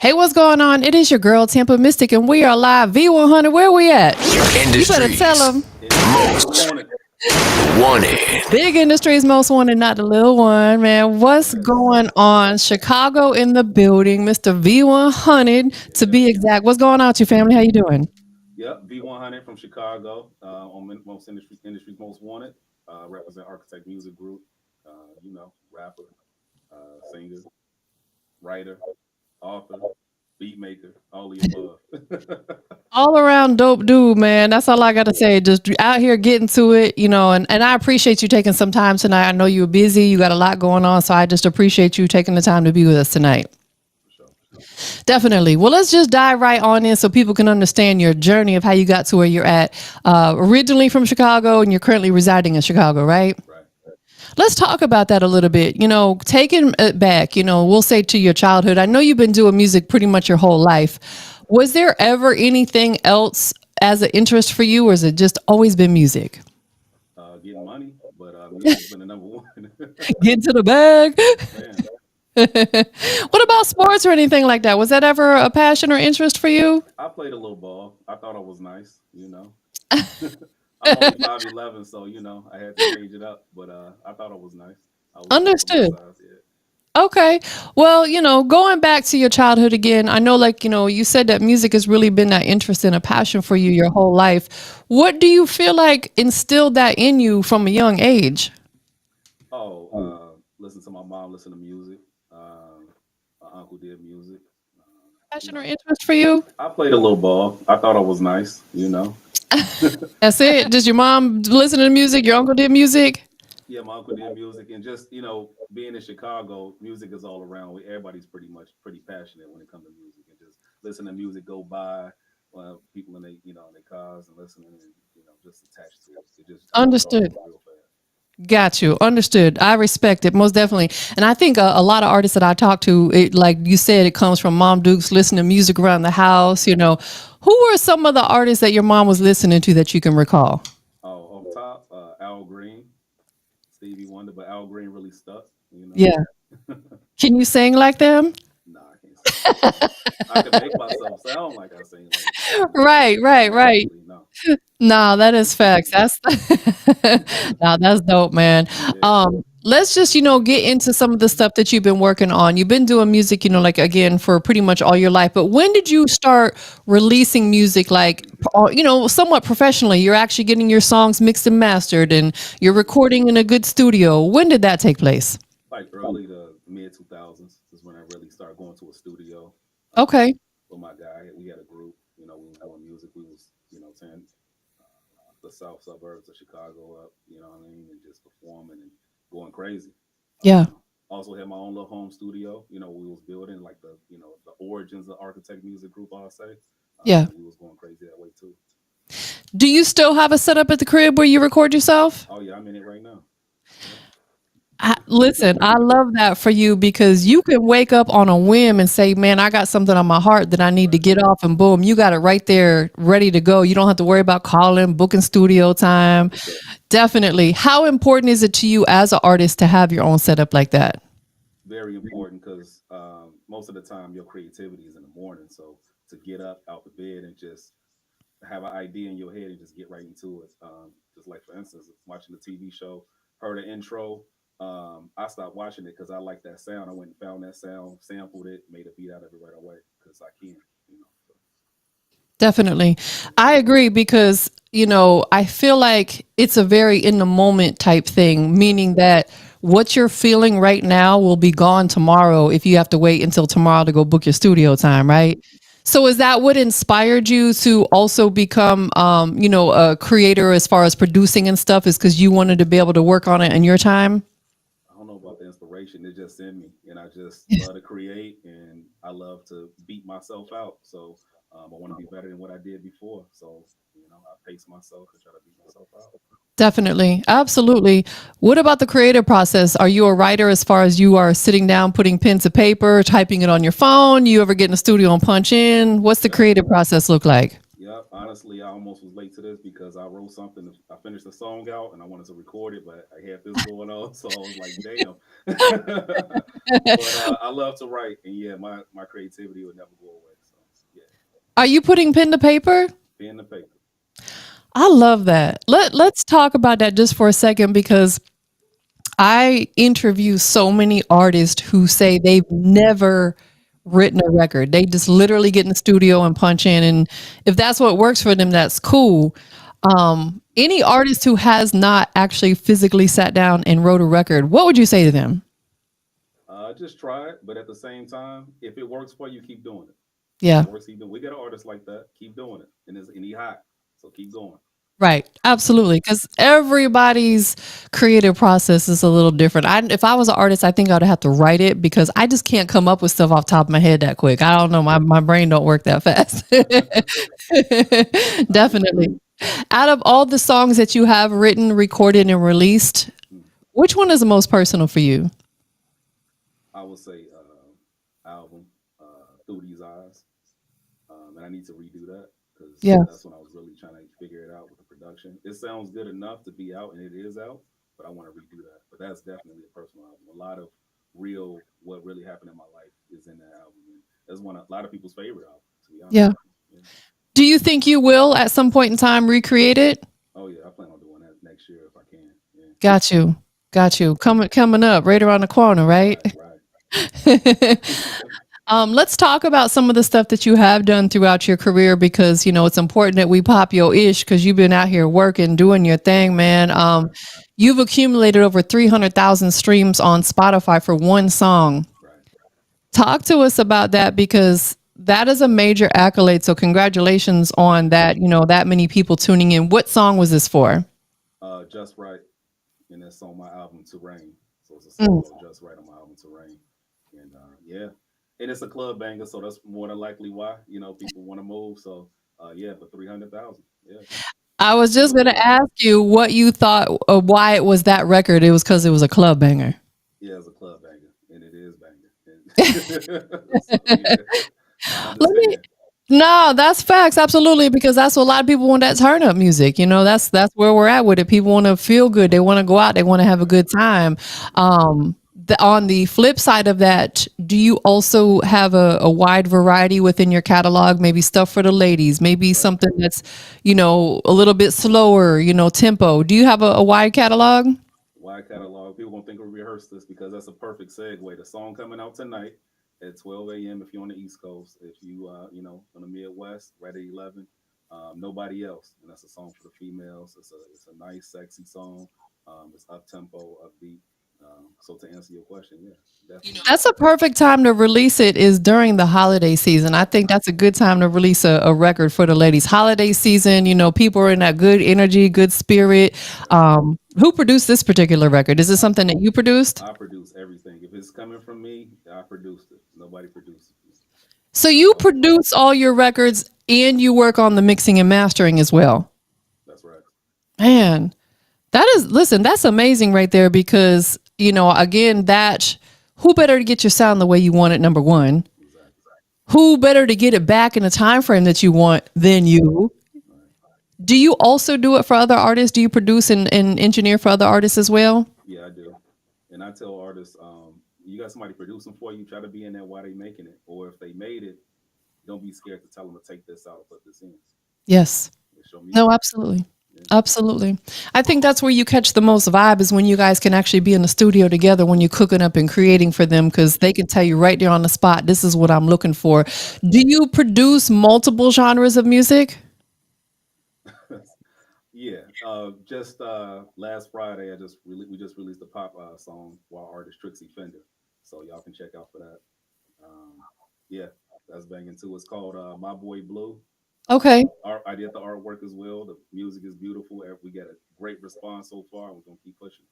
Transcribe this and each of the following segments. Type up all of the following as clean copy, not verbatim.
Hey, what's going on? It is your girl, TampaMystic, and we are live. V100, where we at? You better tell them. Most wanted. Big Industries most wanted, not the little one, man. What's going on? Chicago in the building, Mr. V100 to be exact. What's going on with your family? How you doing? Yep, V100 from Chicago, on most industries most wanted. Represent Architect Music Group. Rapper, singer, writer, author, beat maker, all the above. All around dope dude, man. That's all I got to say. Just out here getting to it, and I appreciate you taking some time tonight. I know you're busy. You got a lot going on. So I just appreciate you taking the time to be with us tonight. For sure. Definitely. Well, let's just dive right on in so people can understand your journey of how you got to where you're at. Originally from Chicago and you're currently residing in Chicago, right? Right. Let's talk about that a little bit. Taking it back, we'll say to your childhood. I know you've been doing music pretty much your whole life. Was there ever anything else as an interest for you, or has it just always been music? Getting money, but music's been the number one. Get to the bag. Man, What about sports or anything like that? Was that ever a passion or interest for you? I played a little ball. I thought I was nice. I'm only 5'11", so I had to change it up. But I thought I was nice. I was tall for my Understood. size. Yeah. Okay. Well, going back to your childhood again, I know, like, you said that music has really been that interest and a passion for you your whole life. What do you feel like instilled that in you from a young age? Oh, listen to my mom. Listen to music. My uncle did music. You Passion or know, interest for you? I played a little ball. I thought I was nice. That's it. Does your mom listen to music? Your uncle did music? Yeah, my uncle did music, and just being in Chicago, music is all around. Everybody's pretty passionate when it comes to music, and just listen to music go by, people in their cars and listening, and just attached to it. It just draws Understood. you real fast. Got you. Understood. I respect it most definitely. And I think a lot of artists that I talk to, like you said, it comes from Mom Dukes listening to music around the house. Who were some of the artists that your mom was listening to that you can recall? Oh, off top, Al Green, Stevie Wonder, but Al Green really stuck. Yeah. Can you sing like them? Nah, I can't sing like that. I can make myself sound like I sing like that, Right, but right, not right. actually. No. No, that is facts. That's no, that's dope, man. Yeah. Let's just, get into some of the stuff that you've been working on. You've been doing music, like again for pretty much all your life. But when did you start releasing music like somewhat professionally? You're actually getting your songs mixed and mastered and you're recording in a good studio. When did that take place? Like early to mid 2000s is when I really started going to a studio. Um, Okay. with my guy, we had a group. We was doing music. We was tearing the south suburbs of Chicago up. You know what I mean, and just performing and going crazy. Yeah. Also had my own little home studio. We was building like the origins of Architect Music Group. I'll say. Yeah. We was going crazy that way too. Do you still have a setup at the crib where you record yourself? Oh yeah, I'm in it right now. Yep. Listen, I love that for you because you can wake up on a whim and say, man, I got something on my heart that I need to Right. get off, and boom, you got it right there ready to go. You don't have to worry about calling, booking studio time. For sure. Definitely. How important is it to you as an artist to have your own setup like that? Very important because most of the time your creativity is in the morning. So to get up out the bed and just have an idea in your head and just get right into it. Just like for instance, watching the TV show, heard an intro. I stopped watching it because I like that sound. I went and found that sound, sampled it, made a beat out of it right away because I can. So, Definitely. I agree because, I feel like it's a very in the moment type thing, right, meaning that what you're feeling right now will be gone tomorrow if you have to wait until tomorrow to go book your studio time, right? So is that what inspired you to also become, a creator as far as producing and stuff is because you wanted to be able to work on it in your time? I don't know about the inspiration. It's just in me, and I just Yeah. love to create, and I love to beat myself out. So I want to be better than what I did before. So I pace myself and try to beat myself out. Definitely. Absolutely. What about the creative process? Are you a writer as far as you are sitting down, putting pen to paper, typing it on your phone? You ever get in the studio and punch in? What's the Yep, creative process look like? yep. Yep. Honestly, I almost was late to this because I wrote something. I finished the song out and I wanted to record it, but I had this going on, so I was like, "Damn." But I love to write, and yeah, my creativity would never go away. So yeah, Are you putting pen to paper? pen and paper. I love that. Let's talk about that just for a second because I interview so many artists who say they've never written a record. They just literally get in the studio and punch in, and if that's what works for them, that's cool. Any artist who has not actually physically sat down and wrote a record, what would you say to them? Just try it, but at the same time, if it works for you, keep doing it. If it Yeah. works, keep doing. We got artists like that. Keep doing it, and he hot, so keep going. Right, absolutely, because everybody's creative process is a little different. If I was an artist, I think I'd have to write it because I just can't come up with stuff off the top of my head that quick. I don't know, my brain don't work that fast. I feel you. Definitely. Out of all the songs that you have written, recorded, and released, Mm. which one is the most personal for you? I would say album through these eyes, and I need to redo that because Yeah. that's when I was really trying to figure it out with the production. It sounds good enough to be out, and it is out, but I want to redo that. But that's definitely a personal album. A lot of real what really happened in my life is in that album, and that's one of a lot of people's favorite album. To be honest Yeah. with you. Yeah. Do you think you will at some point in time recreate it? Oh yeah, I plan on doing that next year if I can. Yeah. Got you. Got you. Coming up right around the corner, right? Right. Right. Let's talk about some of the stuff that you have done throughout your career because you know it's important that we pop your ish because you've been out here working, doing your thing, man. Right. You've accumulated over 300,000 streams on Spotify for one song. Right. Talk to us about that because that is a major accolade. So congratulations on that. You know that many people tuning in. What song was this for? Just right, and that's on my album Terrain. So it's a song Mm. called Just Right on my album Terrain, and yeah, and it's a club banger, so that's more than likely why people want to move. So yeah, for 300,000, yeah, I was I'm just looking gonna forward to ask it. you what you thought, why it was that record. It was because it was a club banger. Yeah, it's a club banger, and it is banger. And so yeah, I Let me understand. No, that's facts, absolutely, because that's what a lot of people want that turn up music. You know, that's where we're at with it. People want to feel good. They want to go out. They want to have a Right. good time. On the flip side of that, do you also have a wide variety within your catalog? Maybe stuff for the ladies, maybe Right. something that's, a little bit slower, tempo. Do you have a wide catalog? Why catalog? People gonna think we rehearsed this because that's a perfect segue. The song coming out tonight at 12 a.m. if you're on the East Coast. If you on the Midwest, right at 11. Nobody else, and that's a song for the females. It's a nice, sexy song. It's up tempo, upbeat. So to answer your question, yeah, definitely. That's a perfect time to release it is during the holiday season. I think that's a good time to release a record for the ladies. Holiday season, people are in that good energy, good spirit. Right. Who produced this particular record? Is this I something that you produced? I produce everything. If it's coming from me, I produced it. Nobody produces it. So you So produce all your records and you work on the mixing and mastering as well. that's right. Man, listen, that's amazing right there because, again, who better to get your sound the way you want it, number one? Exactly. Who better to get it back in the time frame that you want than you? Right. Do you also do it for other artists? Do you produce and engineer for other artists as well? Yeah, I do. And I tell artists, you got somebody producing for you, try to be in there while they making it. Or if they made it, don't be scared to tell them to take this out or put this in. Yes. It's your No, music. absolutely. Yeah, Absolutely. I think that's where you catch the most vibe is when you guys can actually be in the studio together when you're cooking up and creating for them because they can tell you right there on the spot, this is what I'm looking for. right. Do you produce multiple genres of music? Yeah. Just last Friday, we just released a pop song for our artist Trixie Fender, so y'all can check out for that. Yeah, that's banging too. It's called My Boy Blue. Okay. I did the artwork as well. The music is beautiful. We got a great response so far. We're gonna keep pushing.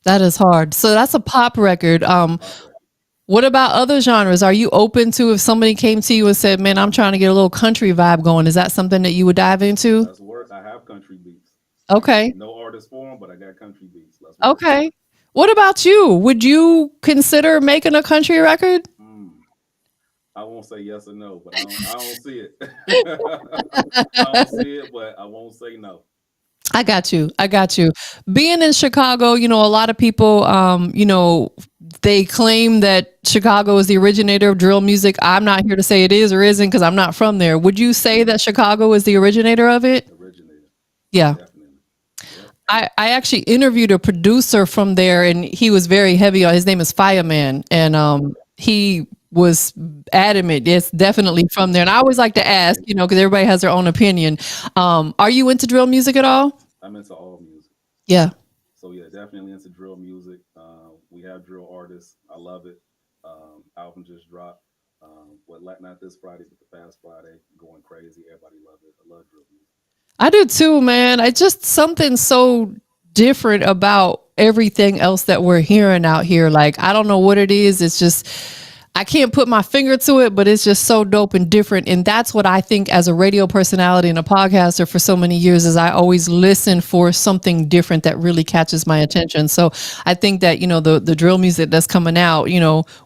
That is hard. So that's a pop record. That's a pop record. What about other genres? Are you open to if somebody came to you and said, "Man, I'm trying to get a little country vibe going." Is that something that you would dive into? Let's work. I have country beats. Okay. No artist for them, but I got country beats. Let's work. Okay. What about you? Would you consider making a country record? Mm. I won't say yes or no, but I don't see it. I don't see it, but I won't say no. I got you. I got you. Being in Chicago, a lot of people, they claim that Chicago is the originator of drill music. I'm not here to say it is or isn't because I'm not from there. Would you say that Chicago is the originator of it? Originator, Yeah. definitely. Yep. I actually interviewed a producer from there and he was very heavy on his name is Fireman and he was adamant it's definitely from there and I always like to ask because everybody has their own opinion. Are you into drill music at all? I'm into all music. Yeah. So yeah, definitely into drill music. We have drill artists. I love it. Album just dropped. Not this Friday, but the past Friday, going crazy. Everybody love it. I love drill music. I do too, man. I just something so different about everything else that we're hearing out here. Like, I don't know what it is. It's just, I can't put my finger to it, but it's just so dope and different. And that's what I think as a radio personality and a podcaster for so many years is I always listen for something different that really catches my attention. So I think that, the drill music that's coming out,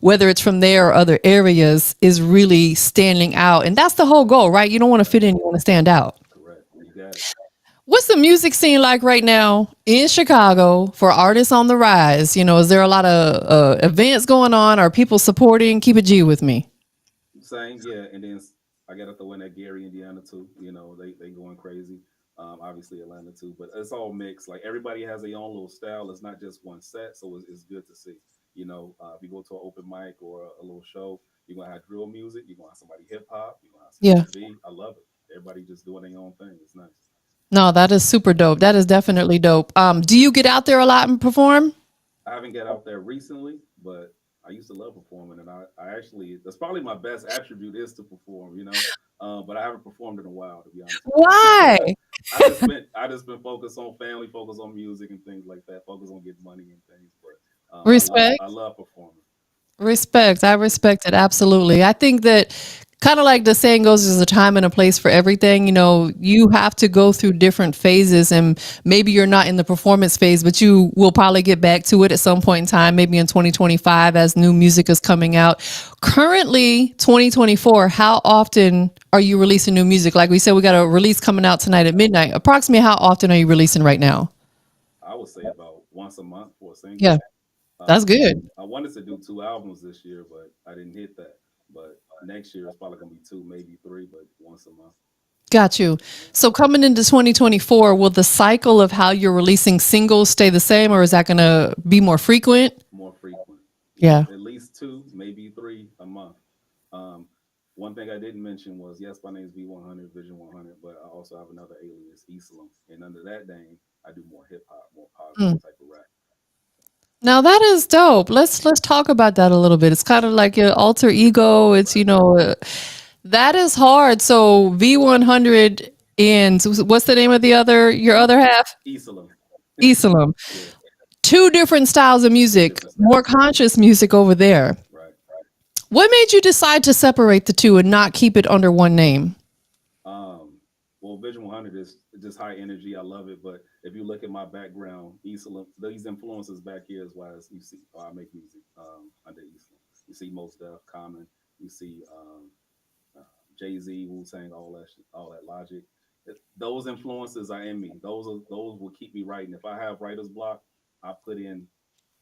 whether it's from there or other areas is really standing out. And that's the whole goal, right? You don't want to fit in, you want to stand out. Correct. You got it. What's the music scene like right now in Chicago for artists on the rise? Is there a lot of events going on? Are people supporting? Keep it G with me. Same, yeah. And then I got to throw in that Gary, Indiana too. They going crazy. Obviously Atlanta too, but it's all mixed. Like everybody has their own little style. It's not just one set, so it's good to see. If you go to an open mic or a little show, you're gonna have drill music. You're gonna have somebody hip hop. You're gonna have some Yeah. R&B. I love it. Everybody just doing their own thing. It's nice. No, that is super dope. That is definitely dope. Do you get out there a lot and perform? I haven't got out there recently, but I used to love performing, and I actually that's probably my best attribute is to perform. But I haven't performed in a while, to be honest with Why? you. I just been focused on family, focused on music and things like that, focused on getting money and things. But Respect. I love performing. Respect. I respect it. Absolutely. I think that kind of like the saying goes, there's a time and a place for everything. You have to go through different phases and maybe you're not in the performance phase, but you will probably get back to it at some point in time, maybe in 2025 as new music is coming out. Currently, 2024, how often are you releasing new music? Like we said, we got a release coming out tonight at midnight. Approximately how often are you releasing right now? I would say about once a month for a single. Yeah, that's good. I wanted to do 2 albums this year, but I didn't hit that. But next year it's probably gonna be two, maybe three, but once a month. Got you. Yeah. So coming into 2024, will the cycle of how you're releasing singles stay the same or is that going to be more frequent? More frequent. Yeah, Yeah. at least two, maybe three a month. Um, One thing I didn't mention was yes, my name is V100, Vision 100, but I also have another alias, Islam, and under that name, I do more hip hop, more positive type of rap. Now that is dope. Let's talk about that a little bit. It's kind of like your alter ego. It's Right. that is hard. So V100 and what's the name of your other half? Islam. Islam. Yeah, Two different styles of two music, different more styles. conscious music over there. Right. What made you decide to separate the two and not keep it under one name? Well, Vision 100 is just high energy. I love it. But if you look at my background, Islam, these influences back here is why you see I make music under Islam. You see Most Def, Common. You see Jay Z, Wu Tang, all that logic. Those influences are in me. Those will keep me writing. If I have writer's block, I put in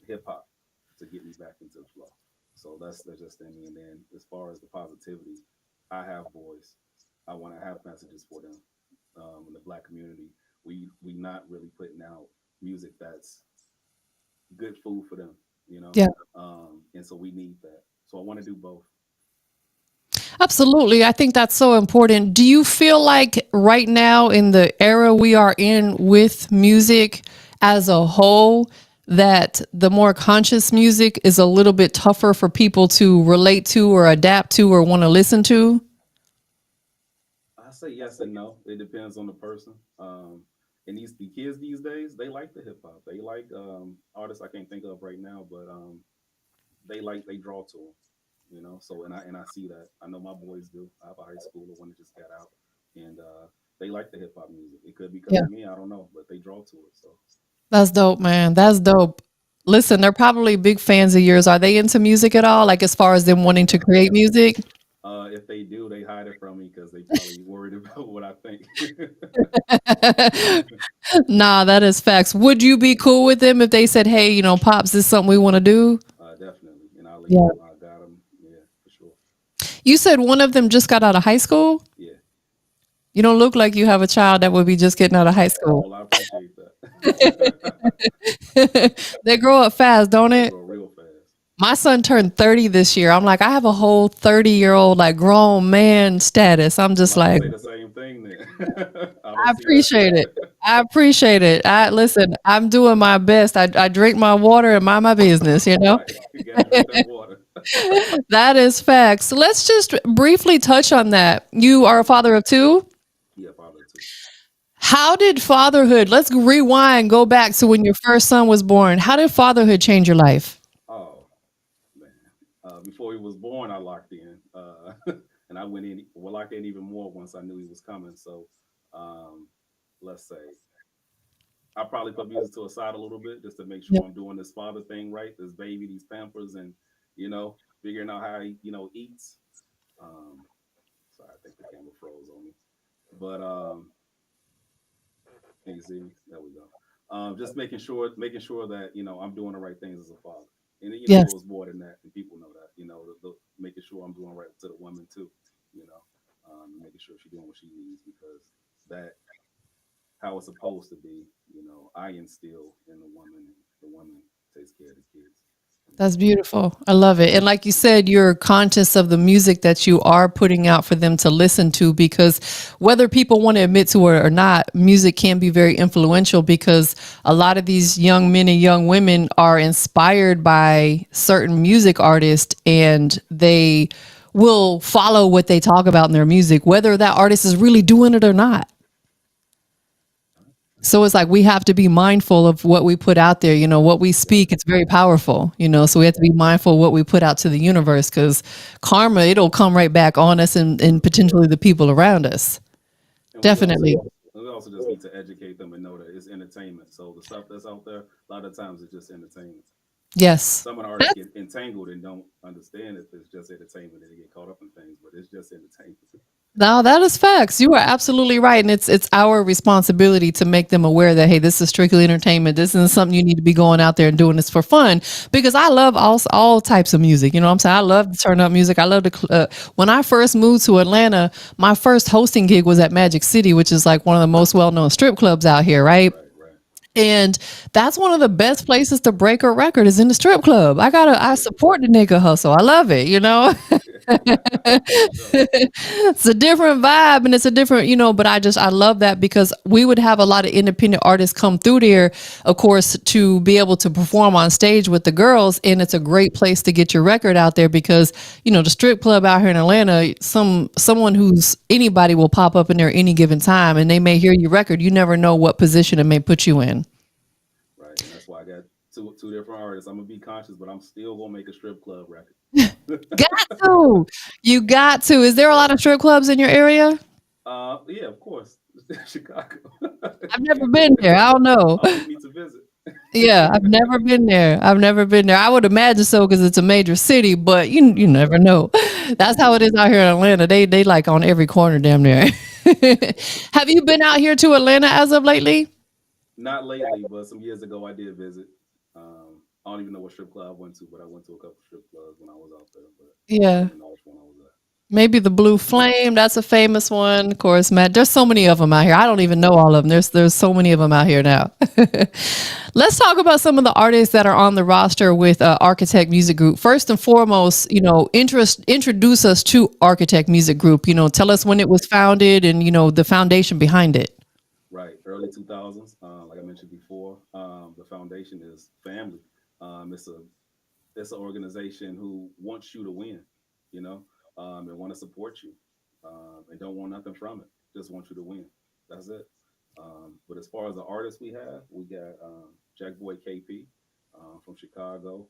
hip hop to get me back into the flow. So that's just in me. And then as far as the positivity, I have boys. I want to have messages for them. In the black community, we not really putting out music that's good food for them, you know. Yeah. And so we need that. So I want to do both. Absolutely. I think that's so important. Do you feel like right now in the era we are in with music as a whole, that the more conscious music is a little bit tougher for people to relate to or adapt to or want to listen to? I say yes and no. It depends on the person. And the kids these days, they like the hip hop. They like artists I can't think of right now, but they draw to them. So and I see that. I know my boys do. I have a high schooler one that just got out, and they like the hip hop music. It could be because Yeah. of me, I don't know, but they draw to it. So That's dope, man. That's dope. Listen, they're probably big fans of yours. Are they into music at all? Like as far as them wanting to create music? If they do, they hide it from me because they probably worried about what I think. Nah, that is facts. Would you be cool with them if they said, "Hey, pops, this is something we want to do"? Definitely, and I'll lead Yeah. them. I got them. Yeah, for sure. You said one of them just got out of high school? Yeah. You don't look like you have a child that would be just getting out of high school. Well, I appreciate that. They grow up fast, don't They it? grow real fast. My son turned 30 this year. I'm like, I have a whole 30-year-old, like, grown man status. I'm I'm just about to like, say the same thing then. I I don't see that. appreciate it. I appreciate it. I listen, I'm doing my best. I drink my water and mind my business, you know? Right. You got to drink that water. That is facts. So let's just briefly touch on that. You are a father of two. Yeah, father too. How did fatherhood, let's rewind, go back to when your first son was born. How did fatherhood change your life? Oh man. Before he was born, I locked in, and I went in. Well, locked in even more once I knew he was coming. So, um, let's say I probably put music to a side a little bit just to make Yeah. sure I'm doing this father thing right. This baby, these pampers, and figuring out how he eats. Um, Sorry, I think the camera froze on me. But can you see me? There we go. Just making sure that I'm doing the right things as a father, and it Yes. goes more than that, and people know that. Making sure I'm doing right to the woman too. You know, making sure she's doing what she needs because that how it's supposed to be. I instill in the woman, and the woman takes care of the kids. You know, That's beautiful. I love it. And like you said, you're conscious of the music that you are putting out for them to listen to because whether people want to admit to it or not, music can be very influential because a lot of these young men and young women are inspired by certain music artists and they will follow what they talk about in their music, whether that artist is really doing it or not. So it's like we have to be mindful of what we put out there. What we speak, it's very powerful, so we have to be mindful of what we put out to the universe because karma, it'll come right back on us and potentially the people around us. and Definitely. we also just need to educate them and know that it's entertainment. So the stuff that's out there, a lot of times it's just entertainment. Yes. Some of the artists get entangled and don't understand if it's just entertainment and they get caught up in things, but it's just entertainment. Now that is facts. You are absolutely right, and it's our responsibility to make them aware that hey, this is strictly entertainment. This isn't something you need to be going out there and doing this for fun. Because I love all types of music. You know what I'm saying? I love to turn up music. I love to. When I first moved to Atlanta, my first hosting gig was at Magic City, which is like one of the most well known strip clubs out here, right? Right, right. And that's one of the best places to break a record is in the strip club. I support the nigga hustle. I love it, you know? For sure. It's a different vibe and it's a different, but I love that because we would have a lot of independent artists come through there, of course, to be able to perform on stage with the girls. And it's a great place to get your record out there because, the strip club out here in Atlanta, someone who's anybody will pop up in there any given time and they may hear your record. You never know what position it may put you in. Right. And that's why I got two different artists. I'm gonna be conscious, but I'm still gonna make a strip club record. Got to. You got to. Is there a lot of strip clubs in your area? Yeah, of course. Chicago. I've never been there. I don't know. Always need to visit. Yeah, I've never been there. I've never been there. I would imagine so because it's a major city, but you never know. That's how it is out here in Atlanta. They like on every corner damn near. Have you been out here to Atlanta as of lately? Not lately, but some years ago I did visit. I don't even know what strip club I went to, but I went to a couple strip clubs when I was out there, but I don't Yeah. even know which one I was at. Maybe the Blue Flame, that's a famous one. Of course, Matt. There's so many of them out here. I don't even know all of them. There's so many of them out here now. Let's talk about some of the artists that are on the roster with Architect Music Group. First and foremost, introduce us to Architect Music Group. Tell us when it was founded and the foundation behind it. Right, early 2000s. Like I mentioned before, the foundation is family. It's an organization who wants you to win, you know, and want to support you, and don't want nothing from it. Just want you to win. That's it. But as far as the artists we got Jack Boy KP from Chicago.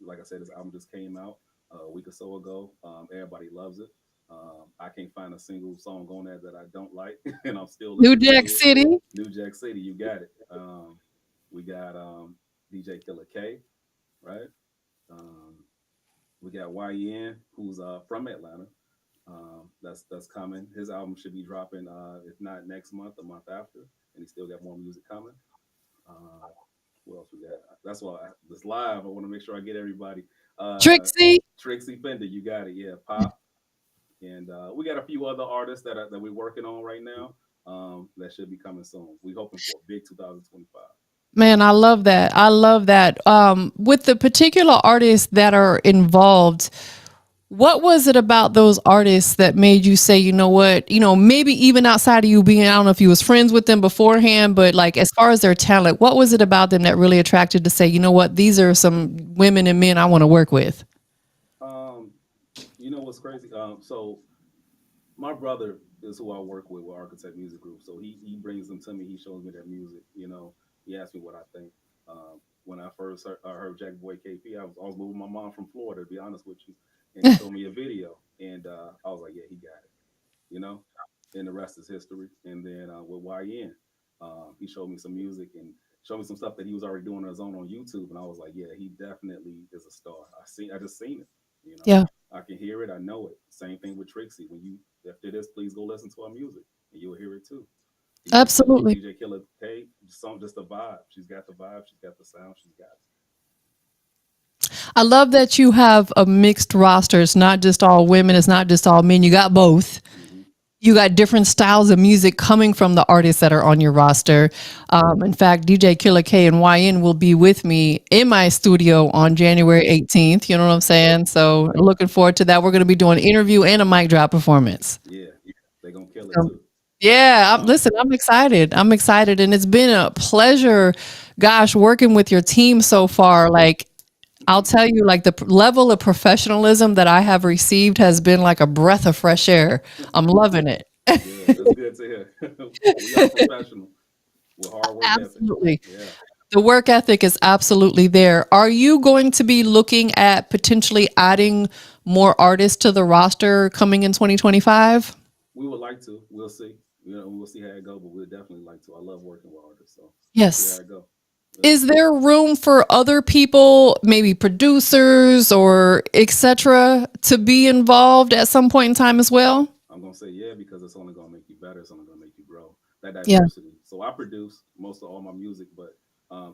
Like I said, this album just came out a week or so ago. Everybody loves it. I can't find a single song on there that I don't like, and I'm still New listening Jack to it. City. New Jack City, you got it. We got DJ Killer K, right? Um, we got YN, who's from Atlanta. That's coming. His album should be dropping, if not next month, a month after, and he still got more music coming. Uh, what else we got? That's why this live. I want to make sure I get everybody. Trixie. Trixie Fender, you got it. Yeah, Pop, and we got a few other artists that we're working on right now. That should be coming soon. We hoping for a big 2025. Man, I love that. I love that. With the particular artists that are involved, what was it about those artists that made you say, you know what, maybe even outside of you being, I don't know if you was friends with them beforehand, but like as far as their talent, what was it about them that really attracted to say, you know what, these are some women and men I want to work with? Um, you know what's crazy? So my brother is who I work with Architect Music Group. So he brings them to me. He shows me their music. He asked me what I think. When I first heard Jack Boy KP, I was moving my mom from Florida, to be honest with you, and he showed me a video, and I was like, yeah, he got it. You know, and the rest is history. And then with YN, he showed me some music and showed me some stuff that he was already doing on his own on YouTube, and I was like, yeah, he definitely is a star. I just seen it. You know, Yeah, I can hear it. I know it. Same thing with Trixie. When you after this, please go listen to our music, and you'll hear it too. absolutely. DJ Killer K, song just a vibe. She's got the vibe. She's got the sound. She's got I love that you have a mixed roster. It's not just all women, it's not just all men. You got both. it. You got different styles of music coming from the artists that are on your roster. In fact, DJ Killer K and YN will be with me in my studio on January 18th. You know what I'm saying? So looking forward to that. We're going to be doing an interview and a mic drop performance. Yeah, they gonna kill it So, too. yeah, Um, listen, I'm excited. I'm excited. And it's been a pleasure, gosh, working with your team so far. Like, I'll tell you, like level of professionalism that I have received has been like a breath of fresh air. I'm loving it. good. That's good to hear. We are professional with hard work ethic. Absolutely. Yeah. The work ethic is absolutely there. Are you going to be looking at potentially adding more artists to the roster coming in 2025? We would like to. We'll see. We'll see how it go, but we'd definitely like to. I love working with artists, so we'll see how Yes. it go. Yeah, Is there room for other people, maybe producers or etc., to be involved at some point in time as well? I'm gonna say yeah because it's only gonna make you better. It's only gonna make you grow. That Yeah. diversity. So I produce most of all my music, but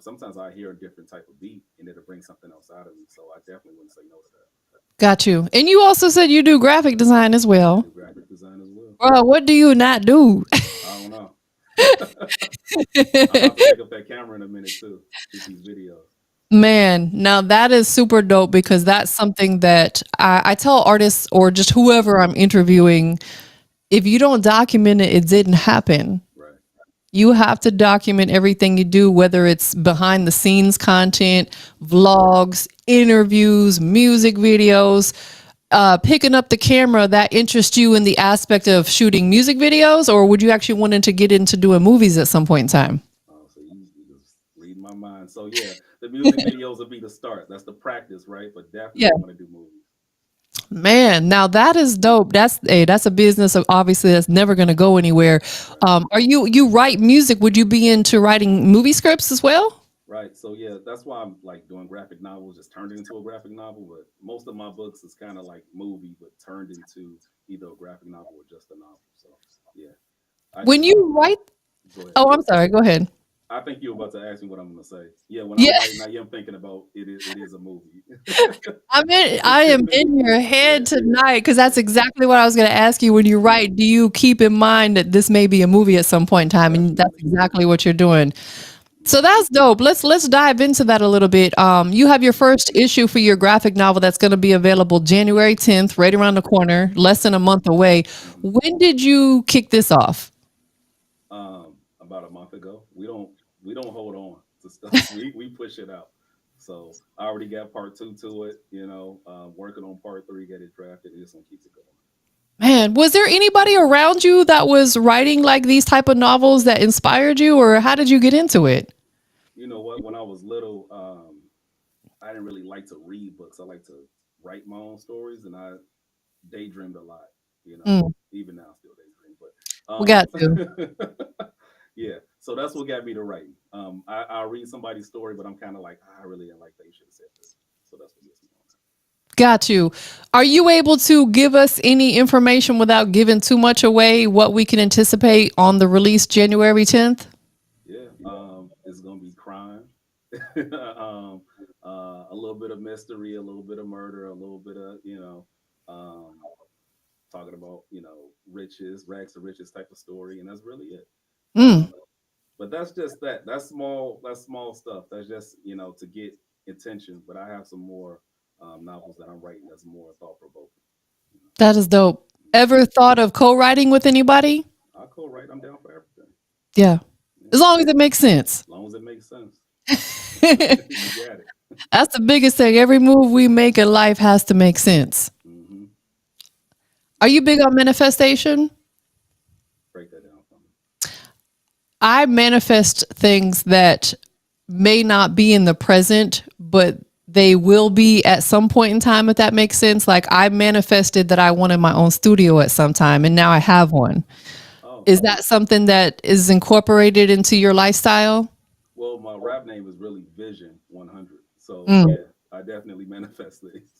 sometimes I hear a different type of beat and it'll bring something else out of me. So I definitely wouldn't say no to that. Got you. And you also said you do graphic design as I well. do graphic design as well. Well, what do you not do? I don't know. I'm about to pick up that camera in a minute too. Shoot these videos. Man, now that is super dope because that's something that I tell artists or just whoever I'm interviewing, if you don't document it, it didn't happen. Right. You have to document everything you do, whether it's behind the scenes content, vlogs, interviews, music videos, picking up the camera that interests you in the aspect of shooting music videos, or would you actually wanting to get into doing movies at some point in time? So you just read my mind. So yeah, the music videos will be the start. That's the practice, right? But Yeah. definitely want to do movies. Man, now that is dope. That's a business of obviously that's never going to go anywhere. Right. Are you write music? Would you be into writing movie scripts as well? Right. So yeah, that's why I'm like doing graphic novels, just turned it into a graphic novel. But most of my books is kind of like movie, but turned into either a graphic novel or just a novel. So yeah, I When just you write, go ahead. oh, I'm sorry. Go ahead. I think you're about to ask me what I'm gonna say. Yeah, when I'm Yeah, writing, I am thinking about it. It is a movie. I am in your head Yeah, tonight because that's yeah, exactly what I was going to ask you. When you write, do you keep in mind that this may be a movie at some point in time, and that's definitely. exactly what you're doing. So that's dope. Let's dive into that a little bit. You have your first issue for your graphic novel that's going to be available January 10th, right around the corner, less than a month away. Mhm. When did you kick this off? About a month ago. We don't hold on to stuff. We push it out. So I already got part two to it. Working on part three, get it drafted. Just gonna keep it going. Man, was there anybody around you that was writing like these type of novels that inspired you, or how did you get into it? You know what? When I was little, I didn't really like to read books. I like to write my own stories, and I daydreamed a lot. Mm, Even now, I still daydream. we got to. Yeah. So that's what got me to writing. I'll read somebody's story, but I'm kind of like, I really didn't like that. You should have said this. So that's what gets me on. Got you. Are you able to give us any information without giving too much away what we can anticipate on the release January 10th? Yeah, it's gonna be crime, um, a little bit of mystery, a little bit of murder, a little bit of um, talking about riches, rags to riches type of story, and that's really it. Mm, But that's just that. That's small. That's small stuff. That's just to get attention. But I have some more novels that I'm writing that's more thought provoking. You that is dope. Ever thought of co-writing with anybody? I co-write. I'm down for everything. Yeah. Yeah, As long as it makes sense. as long as it makes sense. That's You got it. the biggest thing. Every move we make in life has to make sense. Hmm. Are Yeah. you big on manifestation? Break that down for me. I manifest things that may not be in the present, but they will be at some point in time, if that makes sense. Like I manifested that I wanted my own studio at some time, and now I have one. Oh, Is that something that is incorporated into your lifestyle? well, my rap name is really Vision 100. So Mm. yeah, I definitely manifest things.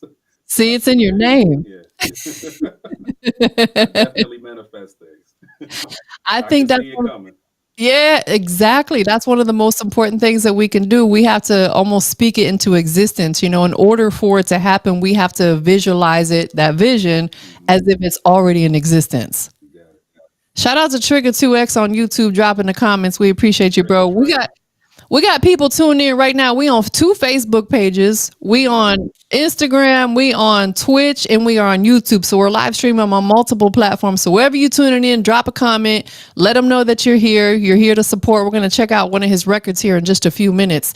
See, it's in your Yeah, name. yeah. I definitely manifest things. I I can think that's see it one of, coming. yeah, exactly. That's one of the most important things that we can do. We have to almost speak it into existence. In order for it to happen, we have to visualize it, that vision, Hmm. as if it's already in existence. You got it. Shout out to Trigger 2X on YouTube. Drop in the comments. We appreciate you, bro. Trigger We Trey. got we got people tuning in right now. We on two Facebook pages. We Hmm. on Instagram. We on Twitch, and we are on YouTube. So we're live streaming on multiple platforms. So wherever you tuning in, drop a comment. Let them know that you're here. You're here to support. We're gonna check out one of his records here in just a few minutes.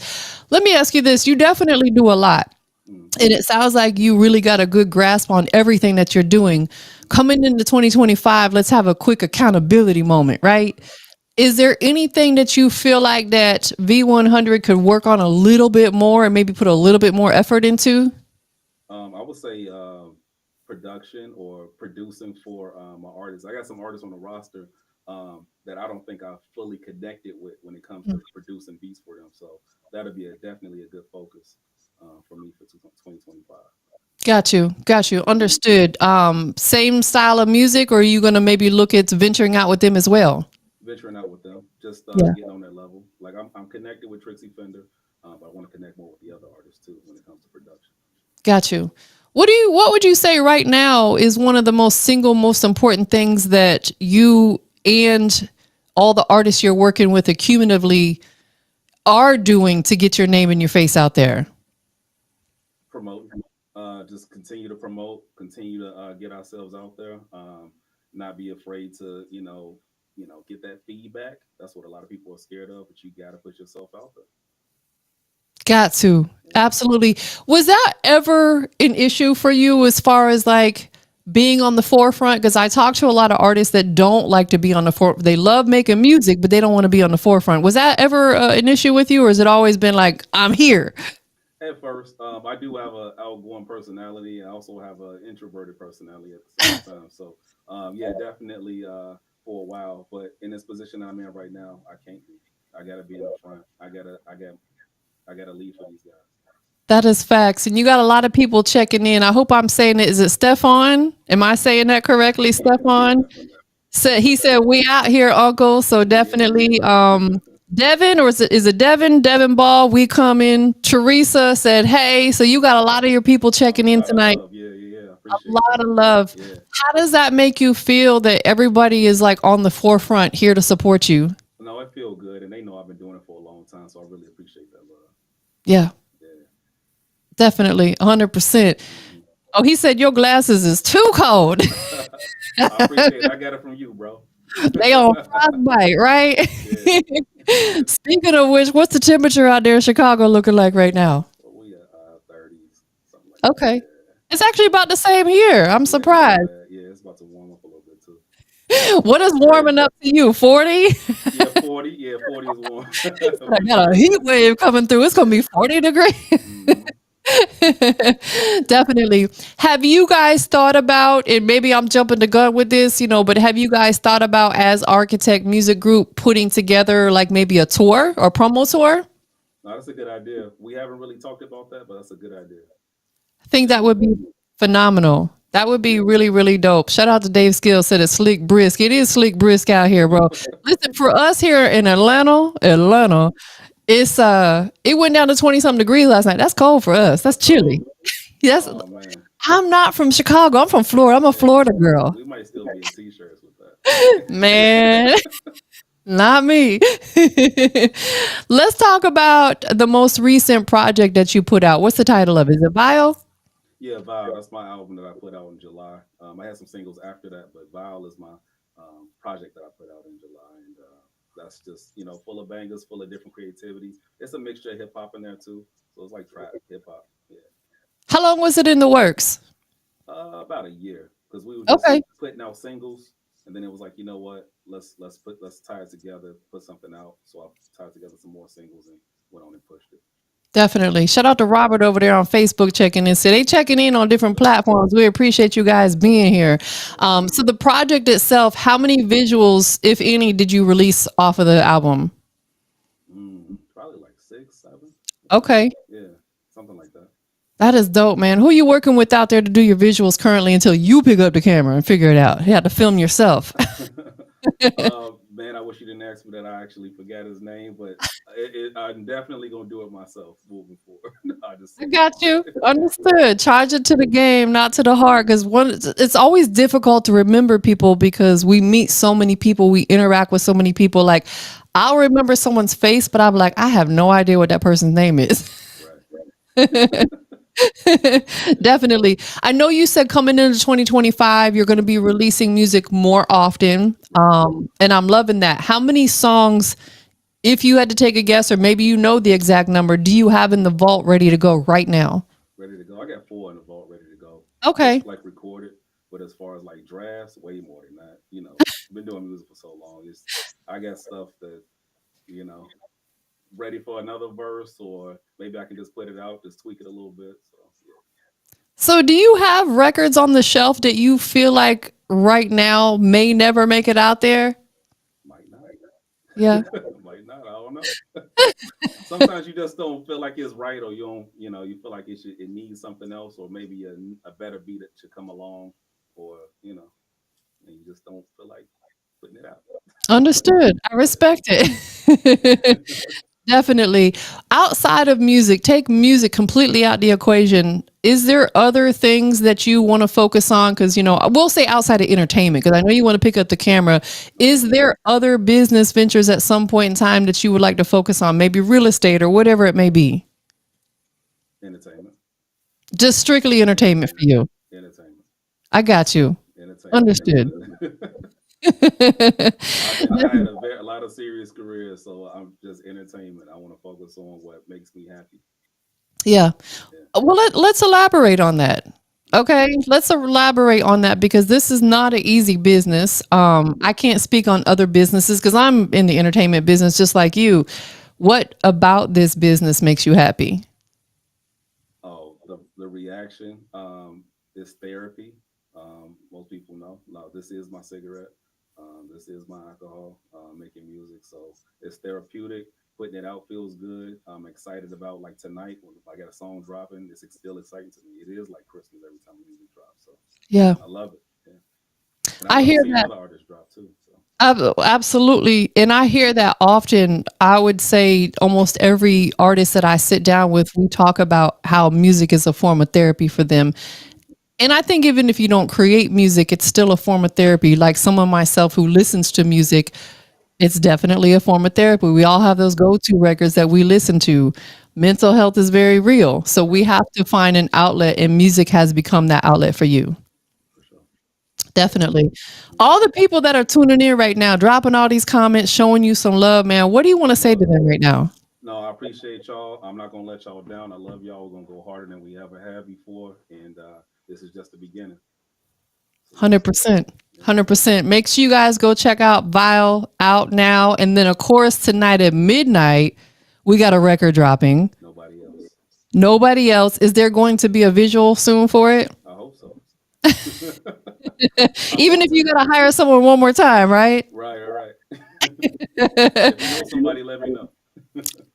Let me ask you this: you definitely do a lot. Hmm. And it sounds like you really got a good grasp on everything that you're doing. Coming into 2025, let's have a quick accountability moment, right? Is there anything that you feel like that V100 could work on a little bit more and maybe put a little bit more effort into? I would say production or producing for my artists. I got some artists on the roster that I don't think I've fully connected with when it comes to producing beats for them. So that'll be definitely a good focus for me for 2025. Got you. Got you. Understood. Same style of music, or are you going to maybe look at venturing out with them as well? Venturing out with them, just Yeah. getting on that level. Like I'm connected with Trixie Fender, but I want to connect more with the other artists too when it comes to production. Got you. What would you say right now is one of the most important things that you and all the artists you're working with accumulatively are doing to get your name and your face out there? Promoting, just continue to promote, continue to get ourselves out there, not be afraid to get that feedback. That's what a lot of people are scared of, but you got to put yourself out there. Got to. Yeah. Absolutely. Was that ever an issue for you as far as like being on the forefront? Because I talk to a lot of artists that don't like to be on the forefront. They love making music, but they don't want to be on the forefront. Was that ever an issue with you, or has it always been like, I'm here? At first, I do have a outgoing personality. I also have an introverted personality at the same time. So, yeah, definitely for a while. But in this position I'm in right now, I can't be. I gotta be in the front. I gotta lead for these guys. That is facts. And you got a lot of people checking in. I hope I'm saying it. Is it Stefan? Am I saying that correctly, Stefan? So he said, "We out here, Uncle." So definitely, Yeah. Devin, or is it Devin? Devin Ball, we coming. Teresa said, "Hey." So you got a lot of your people A checking in lot of tonight. love. Yeah, yeah, yeah. I A appreciate lot that. of love. Yeah. How does that make you feel that everybody is like on the forefront here to support you? No, I feel good, and they know I've been doing it for a long time, so I really appreciate that love. Yeah, Yeah. definitely, 100%. Hmm. Oh, he said your glasses is too cold. I appreciate it. I got it from you, bro. They on frostbite, right? Yeah. Speaking of which, what's the temperature out there in Chicago looking like right now? Well, we at 30s, something like that. Okay. It's actually about the same here. I'm Yeah. Yeah, it's not surprised. bad. Yeah, it's about to warm up a little bit too. What is It's warming crazy. up to you? 40? Yeah, 40. Yeah, 40 is warm I for got a sure. heat wave coming through. It's going to Yeah. be 40 degrees. Hmm. Definitely. Have you guys thought about, and maybe I'm jumping the gun with this, but have you guys thought about as Architect Music Group putting together like maybe a tour or promo tour? No, that's a good idea. We haven't really talked about that, but that's a good idea. I think that would be phenomenal. That would be really, really dope. Shout out to Dave Skill said it's slick brisk. It is slick brisk out here, bro. Listen, for us here in Atlanta, it went down to 20 something degrees last night. That's cold for us. That's That's chilly. cold. Yes. Oh man, I'm not from Chicago. I'm from Florida. I'm a yeah, Florida girl. we might still be in t-shirts with Man, that. not me. Let's talk about the most recent project that you put out. What's the title of it? Is it Bio? Yeah, Vile. That's my album that I put out in July. I had some singles after that, but Vile is my project that I put out in July, and that's just full of bangers, full of different creativities. It's a mixture of hip hop in there too, so it's like trap, hip hop. Yeah, How long was it in the works? about a year because we were just Okay. putting out singles, and then it was like, you know what, let's tie it together, put something out. So I tied together some more singles and went on and pushed it. Definitely. Shout out to Robert over there on Facebook checking in. So they checking in on different platforms. We appreciate you guys being here. So the project itself, how many visuals, if any, did you release off of the album? Probably like 6, 7. Okay. Yeah, something like that. That is dope, man. Who you working with out there to do your visuals currently until you pick up the camera and figure it out? You had to film yourself. Man, I wish you didn't ask me that. I actually forgot his name, but I'm definitely gonna do it myself moving forward. I just I say got that. you. Understood. Charge it to the game, not to the heart. Because it's always difficult to remember people because we meet so many people, we interact with so many people. Like, I'll remember someone's face, but I'm like, I have no idea what that person's name is. Right. Definitely. I know you said coming into 2025, you're going to be releasing music more often. Right. And I'm loving that. How many songs, if you had to take a guess, or maybe you know the exact number, do you have in the vault ready to go right now? Ready to go. I got 4 in the vault ready to go. Okay. Just like recorded. But as far as like drafts, way more than that. Been doing music for so long. I got stuff that, you know, ready for another verse, or maybe I can just put it out, just tweak it a little bit. So yeah, So, do you have records on the shelf that you feel like right now may never make it out there? might not. Yeah, Might not. I don't know. Sometimes you just don't feel like it's right, or you don't, you feel like it needs something else, or maybe a better beat that should come along, or and you just don't feel like putting it out. understood. I respect it. Definitely. Outside of music, take music completely out the equation. Is there other things that you want to focus on? Because, I will say outside of entertainment, because I know you want to pick up the camera. Right. Is there other business ventures at some point in time that you would like to focus on? Maybe real estate or whatever it may be. Entertainment. Just strictly entertainment for you. Entertainment. I got you. Entertainment. That's Understood. it. I had a lot of serious careers, so I'm just entertainment. I want to focus on what makes me happy. Yeah. Yeah. Well, let's elaborate on that. Okay, let's elaborate on that because this is not an easy business. I can't speak on other businesses because I'm in the entertainment business just like you. What about this business makes you happy? Oh, the reaction is therapy. Most people know. No, this is my cigarette. This is my alcohol. Making music, so it's therapeutic. Putting it out feels good. I'm excited about like tonight when I got a song dropping. It's still exciting to me. It is like Christmas every time music drops. So Yeah, I love it. Yeah. And I I love hear seeing that. other artists drop too. So Absolutely. And I hear that often. I would say almost every artist that I sit down with, we talk about how music is a form of therapy for them. And I think even if you don't create music, it's still a form of therapy. Like someone myself who listens to music, it's definitely a form of therapy. We all have those go-to records that we listen to. Mental health is very real. So we right, have to find an outlet, and music has become that outlet for you. for sure. Definitely. Yeah. All the people that are tuning in right now, dropping all these comments, showing you some love, man. What do you want to say to Love. them right now? No, I appreciate y'all. I'm not gonna let y'all down. I love y'all. We're gonna go harder than we ever have before, and this is just the beginning. So yes, 100%. yeah. 100%. Make sure you guys go check out Vile out now. And then, of course, tonight at midnight, we got a record dropping. Nobody else. Nobody else. Is there going to be a visual soon for it? I hope so. I Even want if you to. got to hire someone one more time, right? Right, all right. If you know somebody, let me know.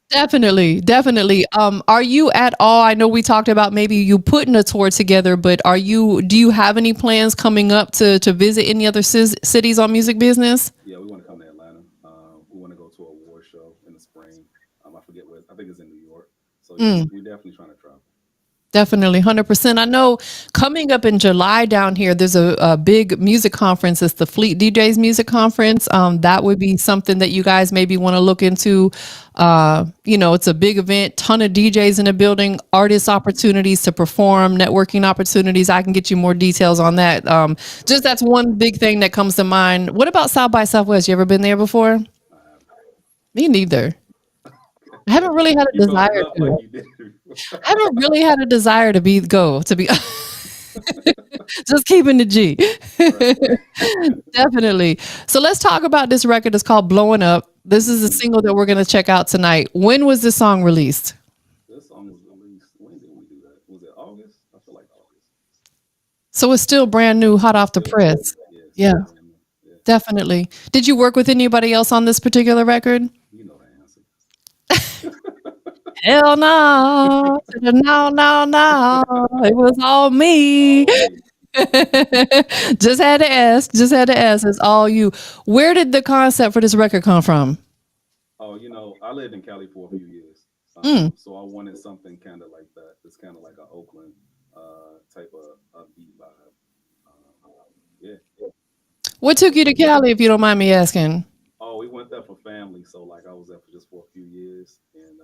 Definitely, definitely. Are you at all? I know we talked about maybe you putting a tour together, but are you? Do you have any plans coming up to visit any other cities on music business? Yeah, we want to come to Atlanta. We want to go to a award show in the spring. I forget what. I think it's in New York. So yeah, Mm. we're definitely trying to travel. Definitely, 100%. I know coming up in July down here, there's a big music conference. It's the Fleet DJs Music Conference. That would be something that you guys maybe want to look into. It's a big event, ton of DJs in the building, artist opportunities to perform, networking opportunities. I can get you more details on that. Just that's one big thing that comes to mind. What about South by Southwest? You ever been there before? I have. Me neither. I haven't really had a You brought it desire up like to. you did. I haven't really had a desire to be go to be just keeping the G. Right. Definitely. So let's talk about this record. It's called Blowing Up. This is a Hmm. single that we're going to check out tonight. When was this song released? This song was released. When did we do that? Was it August? I feel like August. So it's still brand new, hot off the Still brand new. press. Yeah, Yeah, still brand new. Yeah. definitely. Did you work with anybody else on this particular record? You know the answer. Hell no. No, no, no. It was all me. All me. Just had to ask. Just had to ask. It's all you. Where did the concept for this record come from? Oh, I lived in Cali for a few years, Mm. so I wanted something kind of like that. It's kind of like a Oakland type of upbeat vibe. Um, yeah. What took you to Cali, if you don't mind me asking? Oh, we went there for family, so like I was there for just for a few years, and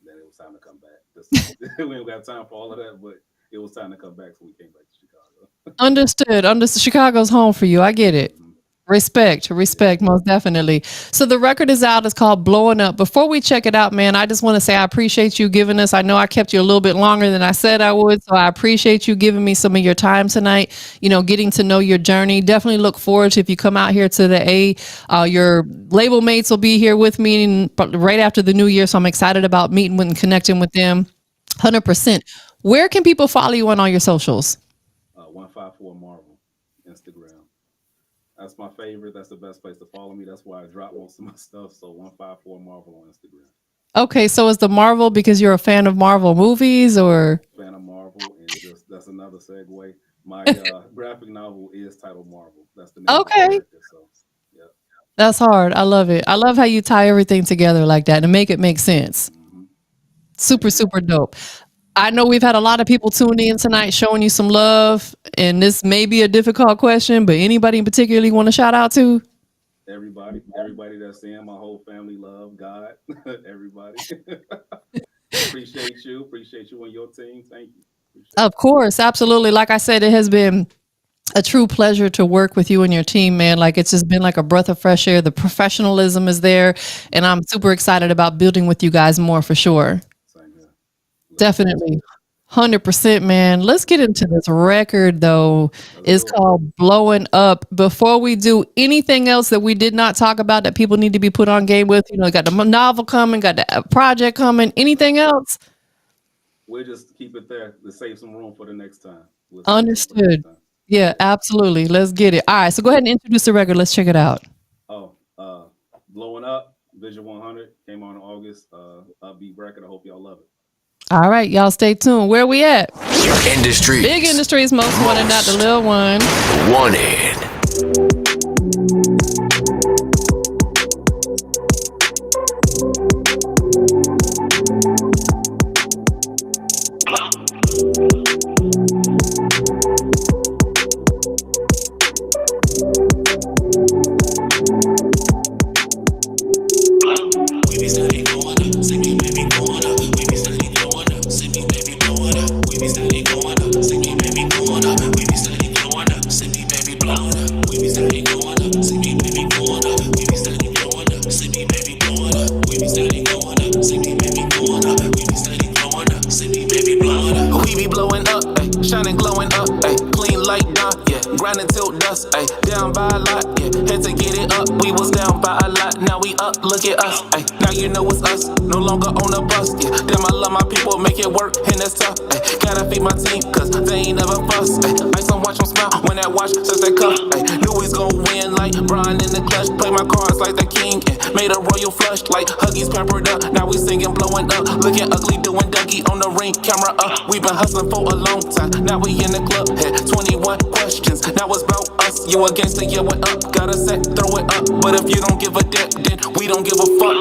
then it was time to come back. Just, we ain't got time for all of that, but it was time to come back, so we came back to Chicago. Understood. Understood. Chicago's home for you. I get it. Hmm. Respect, Yeah. respect, most definitely. So the record is out. It's called Blowing Up. Before we check it out, man, I just want to say I appreciate you giving us. I know I kept you a little bit longer than I said I would, so I appreciate you giving me some of your time tonight. Getting to know your journey. Definitely look forward to if you come out here to the A. Your label mates will be here with me right after the new year, so I'm excited about meeting with and connecting with them. 100%. Where can people follow you on all your socials? 154 Marvel, Instagram. That's my favorite. That's the best place to follow me. That's where I drop most of my stuff. So 154 Marvel on Instagram. Okay, so is the Marvel because you're a fan of Marvel movies or? Fan of Marvel, and just that's another segue. My graphic novel is titled Marvel. That's the name of the Okay. character. So yeah. That's hard. I love it. I love how you tie everything together like that and make it make sense. Hmm. Super, Thank you. super dope. I know we've had a lot of people tune in tonight showing you some love, and this may be a difficult question, but anybody in particular you want to shout out to? Everybody that's in my whole family love God. Everybody. Appreciate you and your team. Thank you. Appreciate Of course, absolutely. Like I said, it has been a true pleasure to work with you and your team, man. Like it's just been like a breath of fresh air. The professionalism is there, and I'm super excited about building with you guys more for sure. it. Same here. Looking forward to Definitely. it. 100%, man. Let's get into this record though. Let's It's do it. called Blowing Up. Before we do anything else that we did not talk about that people need to be put on game with, got the novel coming, got the project coming, anything else? We'll just keep it there to save some room for the next time. We'll save some for the next Understood. time. Yeah, Yeah. absolutely. Let's get it. All right, so go ahead and introduce the record. Let's check it out. Oh, Blowing Up, Vision 100 came on in August. Upbeat record. I hope y'all love it. All right, y'all stay tuned. Where we at? Industries Big Industries, most wanted, not the little one. wanted. We be steady going up, see me baby going up. We be steady going up, see me baby blowing up. We be steady going up, see me baby going up. We be steady going up, see me baby blowing up. We be steady going up, see me baby going up. We be steady going up, see me baby blowing up. We be steady going up, see me baby going up. We be steady going up, see me baby blowing up. We be blowing up, ay, shining glowing up, ay, clean like dawn, yeah. grind until dust, ayy. Down by a lot, yeah. Had to get it up. We was down by a lot, now we up. Look at us, ayy. Now you know it's us, no longer on the bus, yeah. Damn, I love my people, make it work, and that's tough, ayy. Gotta feed my team, cause they ain't never fuss, ayy. Ice on watch them smile when that watch says that cuff, ayy. Knew he's gon' win like Brian in the clutch. Play my cards like the king, and made a royal flush like Huggies pampered up. Now we singing, blowing up, looking ugly, doing Dougie on the ring, camera up. We been hustling for a long time, now we in the club. Had 21 questions, now it's about us. You a gangster, yeah, what up? Got a set, throw it up. But if you don't give a damn, then we don't give a fuck.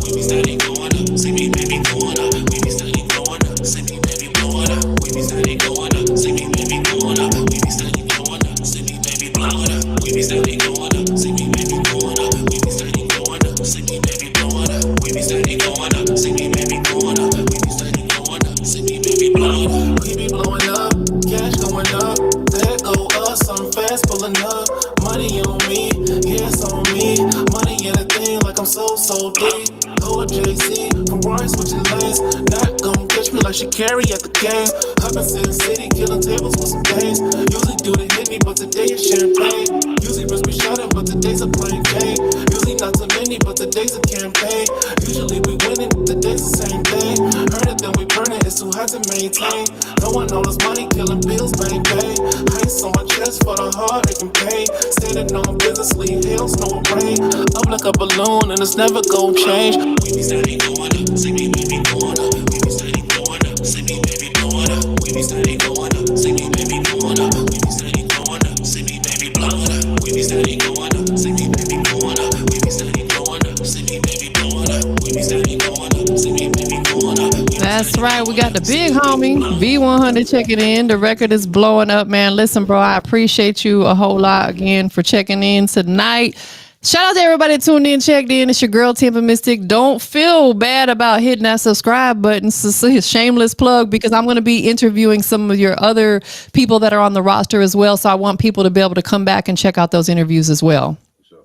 We be steady going up, see me baby going up. We be steady going up, see me baby blowing up. We be steady going up, see me baby going up. We be steady going up, see me baby blowing up. We be steady going up, see me baby going up. We be steady going up, see me baby blowing up. We be steady going up, see me baby going up. We be steady going up, see me baby blowing up. We be blowing up, cash going up. There go us, I'm fast pulling up. Money on me, yes on me. Money in a thing like I'm so deep. Go JC, from Roy switching lanes. Not gon' catch me like she carry at the game. Hoppin' Sin City, killing tables with some games. Usually do the hit me, but today it's champagne. Usually risk me shouting, but today's a plain game. Usually not too many, but today's a campaign. Usually we winning, today's the same thing. Earn it, then we burn it, it's too hard to maintain. No one knows this money, killing bills, bang bang. Ice on my chest for the heart, it can pay. Standing on business, leave hail, snow and rain. Up like a balloon, and it's never gon' change. We be steady going up, see me baby going up. We be steady going up, see me baby blowing up. We be steady going up, see me baby blowing up. We be steady going up, see me baby blowing up. We be steady going up, see me baby blowing up. We be steady going up, see me baby blowing up. We be steady going up, see me baby blowing up. That's right. We got the big homie V100 checking in. The record is blowing up, man. Listen, bro, I appreciate you a whole lot again for checking in tonight. Shout out to everybody that tuned in, checked in. It's your girl, TampaMystic. Don't feel bad about hitting that subscribe button. It's a shameless plug because I'm going to be interviewing some of your other people that are on the roster as well. So I want people to be able to come back and check out those interviews as well. For sure.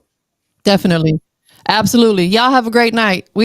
Definitely. Absolutely. Y'all have a great night.